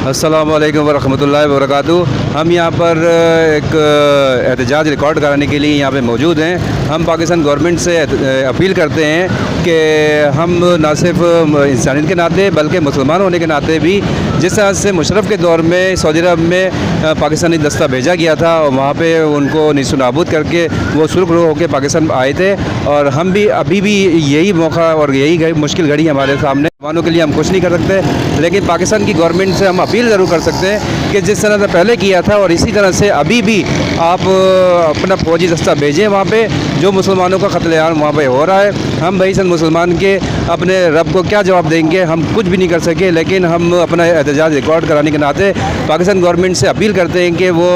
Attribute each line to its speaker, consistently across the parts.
Speaker 1: अस्सलामु अलैकुम वरहमतुल्लाहि वबरकातुहू। हम यहाँ पर एक एहतजाज रिकॉर्ड कराने के लिए यहाँ पे मौजूद हैं। हम पाकिस्तान गवर्नमेंट से अपील करते हैं कि हम ना सिर्फ इंसानियत के नाते बल्कि मुसलमान होने के नाते भी, जिस तरह से मुशर्रफ के दौर में सऊदी अरब में पाकिस्तानी दस्ता भेजा गया था और वहाँ पे उनको नीसो नाबूद करके वो सुरखरू होकर पाकिस्तान आए थे, और हम भी अभी भी यही मौका और यही मुश्किल घड़ी हमारे सामने। मुसलमानों के लिए हम कुछ नहीं कर सकते, लेकिन पाकिस्तान की गवर्नमेंट से हम अपील ज़रूर कर सकते हैं कि जिस तरह से पहले किया था और इसी तरह से अभी भी आप अपना फौजी दस्ता भेजें वहाँ पे। जो मुसलमानों का कत्लेआम वहाँ पे हो रहा है, हम भाई सन मुसलमान के अपने रब को क्या जवाब देंगे, हम कुछ भी नहीं कर सके। लेकिन हम अपना एहतजाज रिकॉर्ड कराने के नाते पाकिस्तान गवर्नमेंट से अपील करते हैं कि वो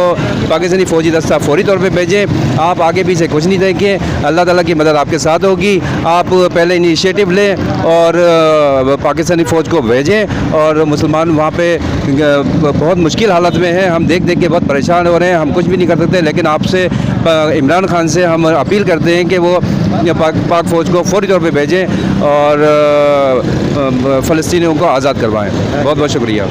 Speaker 1: पाकिस्तानी फ़ौजी दस्ता फ़ौरी तौर पर भेजें। आप आगे पीछे कुछ नहीं देखें, अल्लाह ताला की मदद आपके साथ होगी। आप पहले इनिशिएटिव लें और पाकिस्तानी फ़ौज को भेजें। और मुसलमान वहाँ पे बहुत मुश्किल हालत में हैं, हम देख के बहुत परेशान हो रहे हैं, हम कुछ भी नहीं कर सकते। लेकिन आपसे इमरान खान से हम अपील करते हैं कि वो पाक फ़ौज को फ़ौरी तौर पे भेजें और फ़लस्तीनियों को आज़ाद करवाएं। बहुत बहुत शुक्रिया।